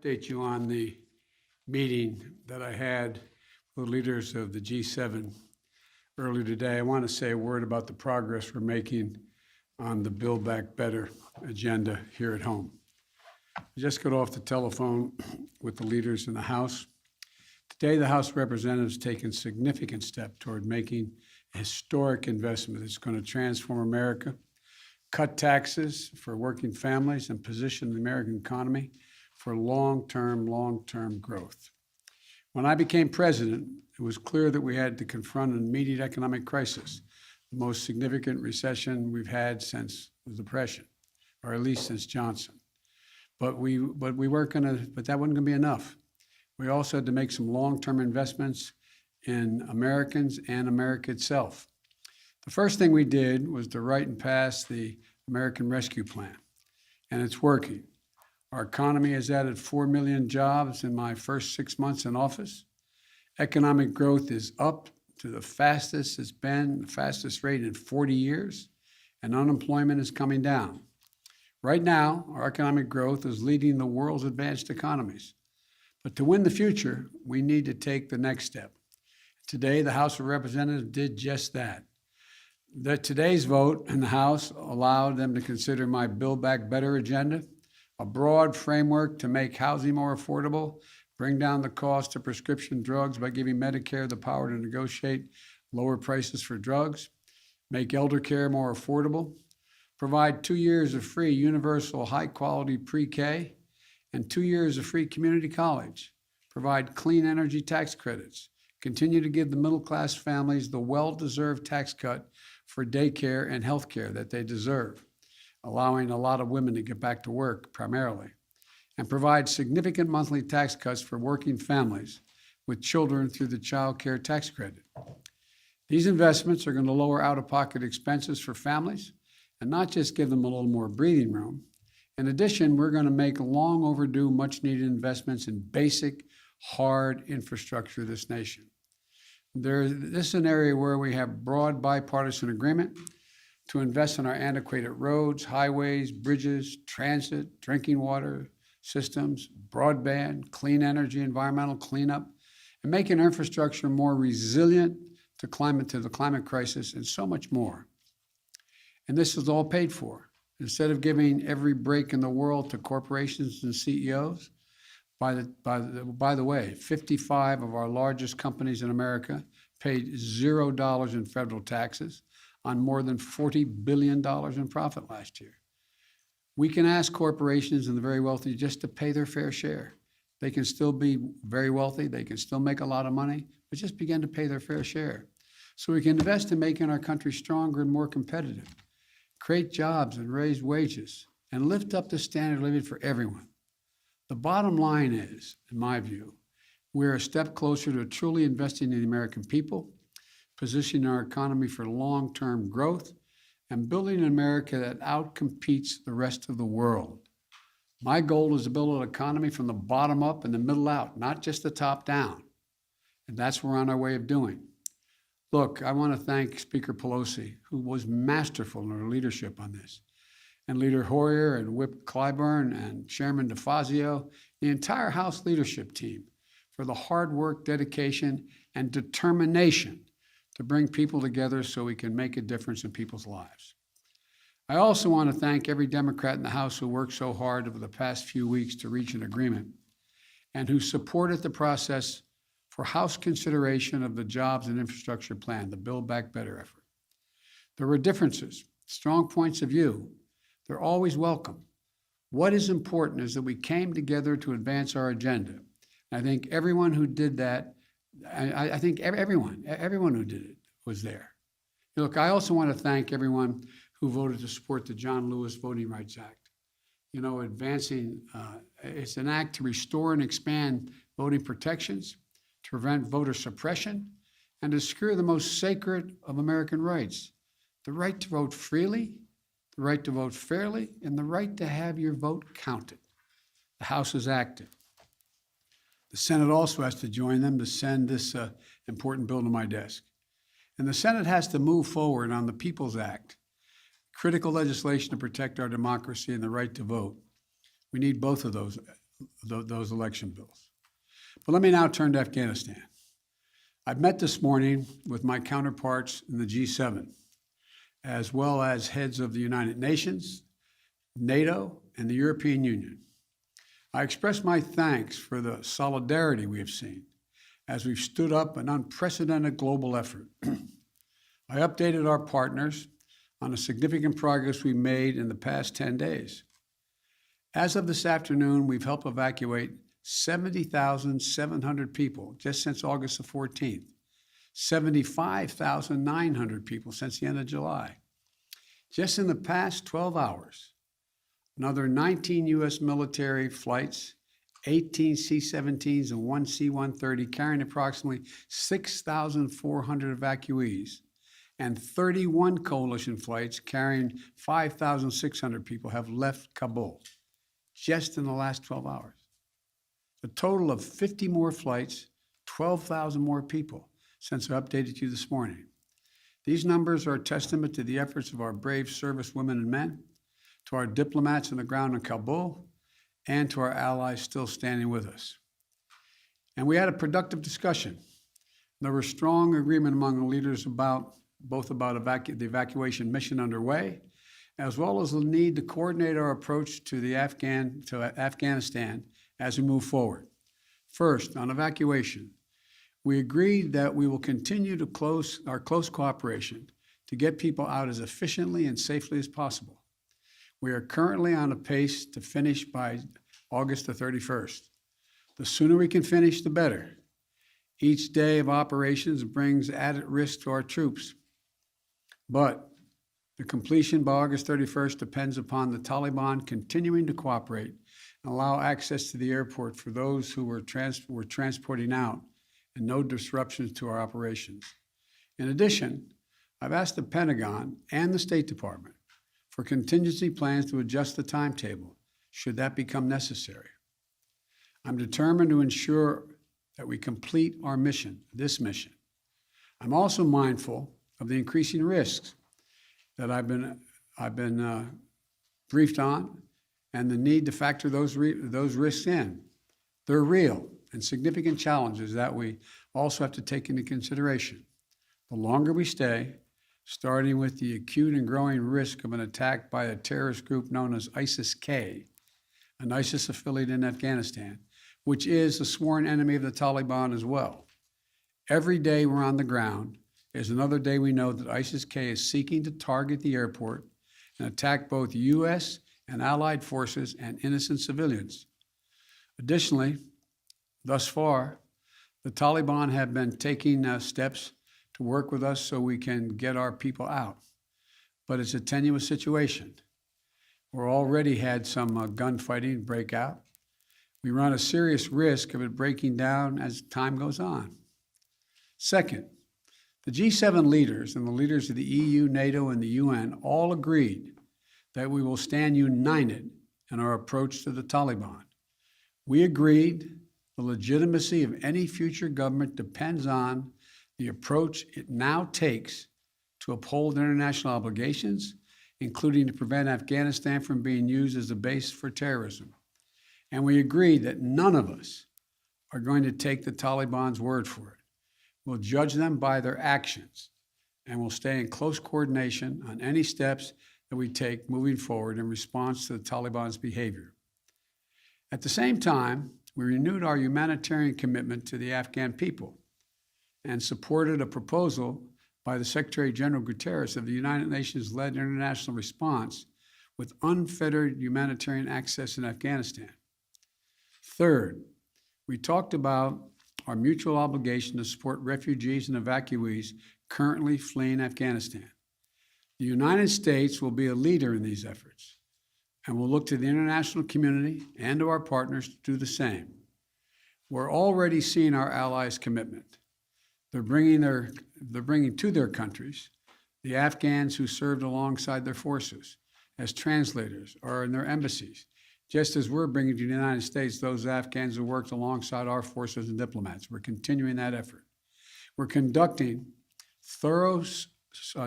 Update you on the meeting that I had with leaders of the G7 earlier today. I want to say a word about the progress we're making on the Build Back Better agenda here at home. I just got off the telephone with the leaders in the House. Today, the House of Representatives has taken significant step toward making a historic investment that's going to transform America, cut taxes for working families, and position the American economy for long-term growth. When I became president, it was clear that we had to confront an immediate economic crisis, the most significant recession we've had since the Depression, or at least since Johnson. But that wasn't gonna be enough. We also had to make some long-term investments in Americans and America itself. The first thing we did was to write and pass the American Rescue Plan, and it's working. Our economy has added 4 million jobs in my first 6 months in office. Economic growth is up to the fastest it's been, the fastest rate in 40 years, and unemployment is coming down. Right now, our economic growth is leading the world's advanced economies. But to win the future, we need to take the next step. Today, the House of Representatives did just that. Today's vote in the House allowed them to consider my Build Back Better agenda, a broad framework to make housing more affordable, bring down the cost of prescription drugs by giving Medicare the power to negotiate lower prices for drugs, make elder care more affordable, provide 2 years of free universal high-quality pre-K, and 2 years of free community college, provide clean energy tax credits, continue to give the middle-class families the well-deserved tax cut for daycare and health care that they deserve, allowing a lot of women to get back to work primarily, and provide significant monthly tax cuts for working families with children through the child care tax credit. These investments are going to lower out-of-pocket expenses for families and not just give them a little more breathing room. In addition, we're going to make long overdue, much-needed investments in basic, hard infrastructure of this nation. This is an area where we have broad bipartisan agreement to invest in our antiquated roads, highways, bridges, transit, drinking water systems, broadband, clean energy, environmental cleanup, and making infrastructure more resilient to the climate crisis, and so much more. And this is all paid for. Instead of giving every break in the world to corporations and CEOs, by the way, 55 of our largest companies in America paid $0 in federal taxes on more than $40 billion in profit last year. We can ask corporations and the very wealthy just to pay their fair share. They can still be very wealthy, they can still make a lot of money, but just begin to pay their fair share. So we can invest in making our country stronger and more competitive, create jobs and raise wages, and lift up the standard of living for everyone. The bottom line is, in my view, we're a step closer to truly investing in the American people, positioning our economy for long-term growth, and building an America that outcompetes the rest of the world. My goal is to build an economy from the bottom up and the middle out, not just the top down. And that's what we're on our way of doing. Look, I want to thank Speaker Pelosi, who was masterful in her leadership on this, and Leader Hoyer and Whip Clyburn and Chairman DeFazio, the entire House leadership team, for the hard work, dedication, and determination to bring people together so we can make a difference in people's lives. I also want to thank every Democrat in the House who worked so hard over the past few weeks to reach an agreement and who supported the process for House consideration of the Jobs and Infrastructure Plan, the Build Back Better effort. There were differences, strong points of view. They're always welcome. What is important is that we came together to advance our agenda. I think everyone who did that, I think everyone who did it was there. Look, I also want to thank everyone who voted to support the John Lewis Voting Rights Act. You know, it's an act to restore and expand voting protections, to prevent voter suppression, and to secure the most sacred of American rights, the right to vote freely, the right to vote fairly, and the right to have your vote counted. The House is active. The Senate also has to join them to send this important bill to my desk. And the Senate has to move forward on the People's Act, critical legislation to protect our democracy and the right to vote. We need both of those those election bills. But let me now turn to Afghanistan. I've met this morning with my counterparts in the G7, as well as heads of the United Nations, NATO, and the European Union. I express my thanks for the solidarity we have seen as we've stood up an unprecedented global effort. I updated our partners on the significant progress we made in the past 10 days. As of this afternoon, we've helped evacuate 70,700 people just since August the 14th, 75,900 people since the end of July. Just in the past 12 hours, another 19 U.S. military flights, 18 C-17s and 1 C-130 carrying approximately 6,400 evacuees, and 31 coalition flights carrying 5,600 people have left Kabul just in the last 12 hours. A total of 50 more flights, 12,000 more people since I updated you this morning. These numbers are a testament to the efforts of our brave service women and men, to our diplomats on the ground in Kabul, and to our allies still standing with us. And we had a productive discussion. There was strong agreement among the leaders about the evacuation mission underway, as well as the need to coordinate our approach to Afghanistan as we move forward. First, on evacuation, we agreed that we will continue to our close cooperation to get people out as efficiently and safely as possible. We are currently on a pace to finish by August the 31st. The sooner we can finish, the better. Each day of operations brings added risk to our troops. But the completion by August 31st depends upon the Taliban continuing to cooperate and allow access to the airport for those who we're transporting out and no disruptions to our operations. In addition, I've asked the Pentagon and the State Department for contingency plans to adjust the timetable should that become necessary. I'm determined to ensure that we complete our mission, this mission. I'm also mindful of the increasing risks that I've been briefed on, and the need to factor those risks in. They're real and significant challenges that we also have to take into consideration. The longer we stay, starting with the acute and growing risk of an attack by a terrorist group known as ISIS-K, an ISIS affiliate in Afghanistan, which is a sworn enemy of the Taliban as well. Every day we're on the ground is another day we know that ISIS-K is seeking to target the airport and attack both U.S. and allied forces and innocent civilians. Additionally, thus far, the Taliban have been taking steps to work with us so we can get our people out. But it's a tenuous situation. We're already had some gunfighting break out. We run a serious risk of it breaking down as time goes on. Second, the G7 leaders and the leaders of the EU, NATO, and the UN all agreed that we will stand united in our approach to the Taliban. We agreed the legitimacy of any future government depends on the approach it now takes to uphold international obligations, including to prevent Afghanistan from being used as a base for terrorism. And we agreed that none of us are going to take the Taliban's word for it. We'll judge them by their actions, and we'll stay in close coordination on any steps that we take moving forward in response to the Taliban's behavior. At the same time, we renewed our humanitarian commitment to the Afghan people and supported a proposal by the Secretary General Guterres of the United Nations-led international response with unfettered humanitarian access in Afghanistan. Third, we talked about our mutual obligation to support refugees and evacuees currently fleeing Afghanistan. The United States will be a leader in these efforts, and will look to the international community and to our partners to do the same. We're already seeing our allies' commitment. They're bringing to their countries the Afghans who served alongside their forces as translators or in their embassies, just as we're bringing to the United States those Afghans who worked alongside our forces and diplomats. We're continuing that effort. We're conducting thorough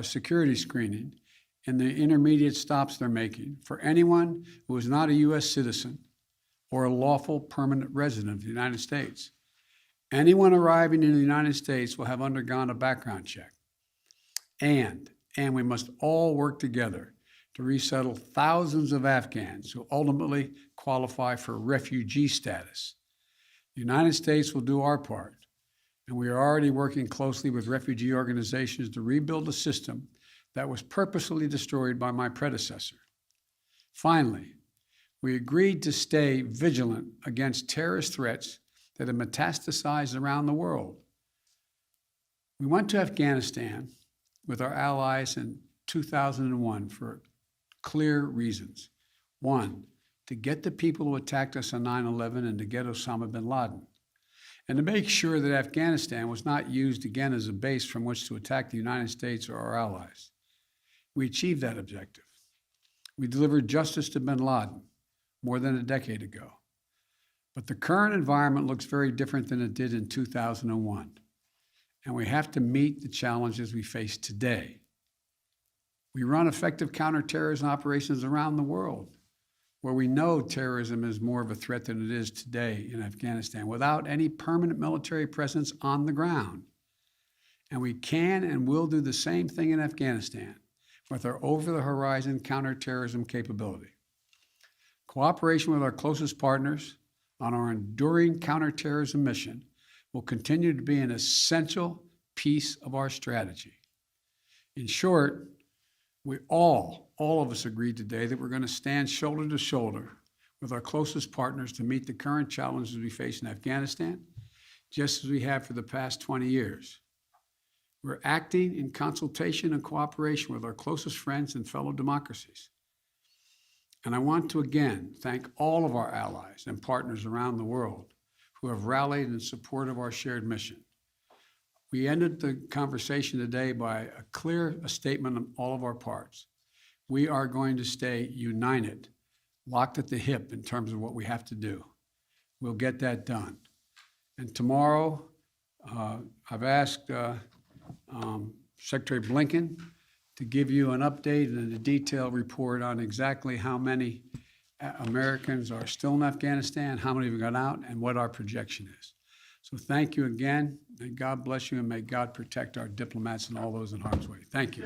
security screening in the intermediate stops they're making for anyone who is not a U.S. citizen or a lawful permanent resident of the United States. Anyone arriving in the United States will have undergone a background check. And we must all work together to resettle thousands of Afghans who ultimately qualify for refugee status. The United States will do our part, and we are already working closely with refugee organizations to rebuild a system that was purposely destroyed by my predecessor. Finally, we agreed to stay vigilant against terrorist threats that have metastasized around the world. We went to Afghanistan with our allies in 2001 for clear reasons. One, to get the people who attacked us on 9/11 and to get Osama bin Laden, and to make sure that Afghanistan was not used again as a base from which to attack the United States or our allies. We achieved that objective. We delivered justice to bin Laden more than a decade ago. But the current environment looks very different than it did in 2001, and we have to meet the challenges we face today. We run effective counterterrorism operations around the world, where we know terrorism is more of a threat than it is today in Afghanistan, without any permanent military presence on the ground. And we can and will do the same thing in Afghanistan with our over-the-horizon counterterrorism capability. Cooperation with our closest partners on our enduring counterterrorism mission will continue to be an essential piece of our strategy. In short, we all of us agreed today that we're going to stand shoulder to shoulder with our closest partners to meet the current challenges we face in Afghanistan, just as we have for the past 20 years. We're acting in consultation and cooperation with our closest friends and fellow democracies. And I want to again thank all of our allies and partners around the world who have rallied in support of our shared mission. We ended the conversation today by a clear statement on all of our parts. We are going to stay united, locked at the hip in terms of what we have to do. We'll get that done. And tomorrow, I've asked Secretary Blinken to give you an update and a detailed report on exactly how many Americans are still in Afghanistan, how many have gone out, and what our projection is. So thank you again. May God bless you, and may God protect our diplomats and all those in harm's way. Thank you.